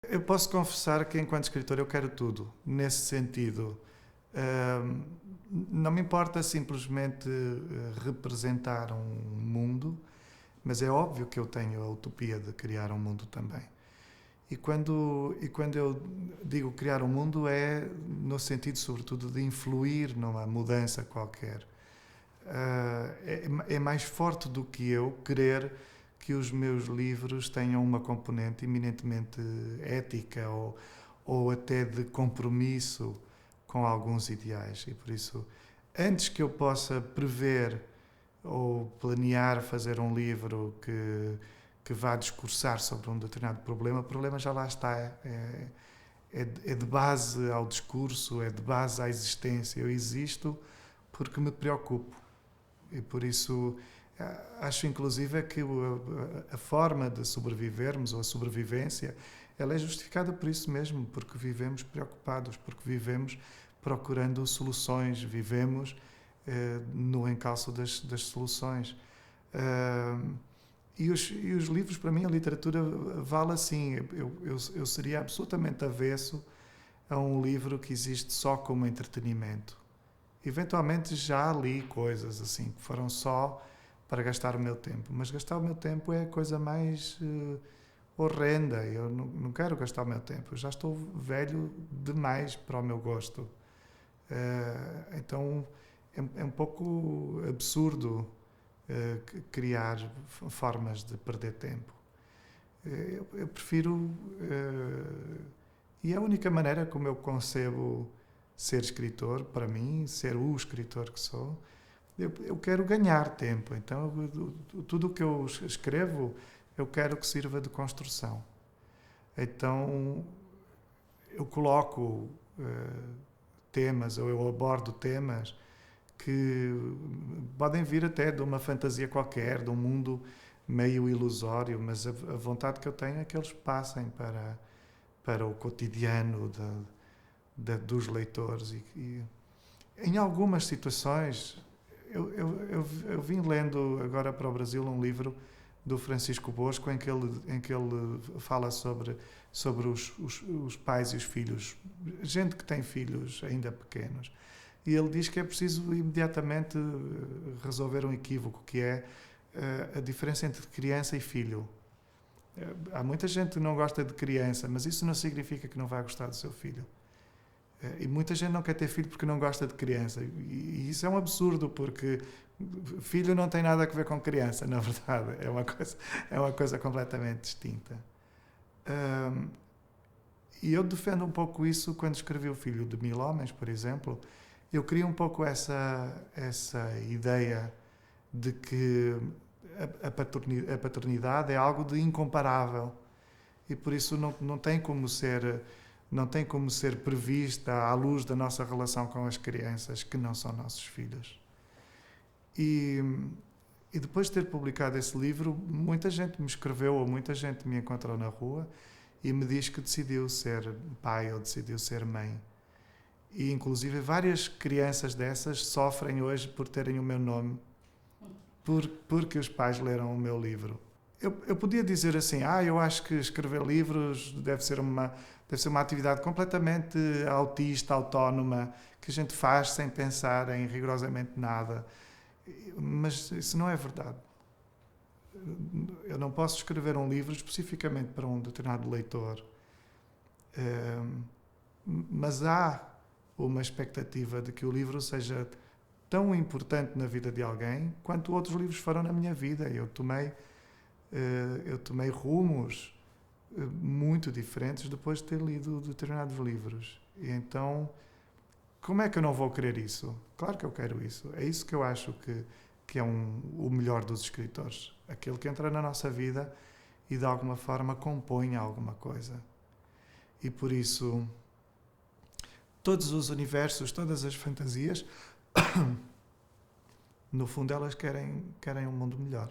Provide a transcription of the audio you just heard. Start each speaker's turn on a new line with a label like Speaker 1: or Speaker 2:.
Speaker 1: Eu posso confessar que, enquanto escritor, eu quero tudo. Nesse sentido, Ahm, não me importa simplesmente representar um mundo, mas é óbvio que eu tenho a utopia de criar um mundo também. E quando eu digo criar um mundo é no sentido, sobretudo, de influir numa mudança qualquer. É mais forte do que eu querer que os meus livros tenham uma componente eminentemente ética ou até de compromisso com alguns ideais. E por isso, antes que eu possa prever ou planear fazer um livro que vá discursar sobre um determinado problema, o problema já lá está. É de base ao discurso, é de base à existência. Eu existo porque me preocupo. E por isso acho inclusive que a forma de sobrevivermos, ou a sobrevivência, ela é justificada por isso mesmo, porque vivemos preocupados, porque vivemos procurando soluções, vivemos no encalço das soluções. E os livros, para mim, a literatura vale assim. Eu seria absolutamente avesso a um livro que existe só como entretenimento. Eventualmente já li coisas assim que foram só para gastar o meu tempo, mas gastar o meu tempo é a coisa mais horrenda. Eu não quero gastar o meu tempo, eu já estou velho demais para o meu gosto. Então é um pouco absurdo criar formas de perder tempo. Eu prefiro. E a única maneira como eu concebo ser escritor, para mim, ser o escritor que sou, eu quero ganhar tempo. Então, tudo o que eu escrevo, eu quero que sirva de construção. Então, eu coloco temas, ou eu abordo temas que podem vir até de uma fantasia qualquer, de um mundo meio ilusório, mas a vontade que eu tenho é que eles passem para o cotidiano dos leitores. E em algumas situações, eu vim lendo agora para o Brasil um livro do Francisco Bosco em que ele fala sobre os pais e os filhos, gente que tem filhos ainda pequenos. E ele diz que é preciso imediatamente resolver um equívoco, que é a diferença entre criança e filho. Há muita gente que não gosta de criança, mas isso não significa que não vai gostar do seu filho. E muita gente não quer ter filho porque não gosta de criança. E isso é um absurdo, porque filho não tem nada a ver com criança, na verdade. É uma coisa completamente distinta. E eu defendo um pouco isso quando escrevi O Filho de Mil Homens, por exemplo. Eu crio um pouco essa ideia de que a paternidade é algo de incomparável e por isso não tem como ser prevista à luz da nossa relação com as crianças que não são nossos filhos. E depois de ter publicado esse livro, muita gente me escreveu ou muita gente me encontrou na rua e me diz que decidiu ser pai ou decidiu ser mãe. E inclusive várias crianças dessas sofrem hoje por terem o meu nome, porque os pais leram o meu livro. Eu podia dizer assim, eu acho que escrever livros deve ser uma atividade completamente autista, autónoma, que a gente faz sem pensar em rigorosamente nada. Mas isso não é verdade. Eu não posso escrever um livro especificamente para um determinado leitor. Mas há uma expectativa de que o livro seja tão importante na vida de alguém quanto outros livros foram na minha vida. Eu tomei rumos muito diferentes depois de ter lido determinados livros. E então, como é que eu não vou querer isso? Claro que eu quero isso. É isso que eu acho que é o melhor dos escritores. Aquele que entra na nossa vida e de alguma forma compõe alguma coisa. E por isso, todos os universos, todas as fantasias, no fundo elas querem um mundo melhor.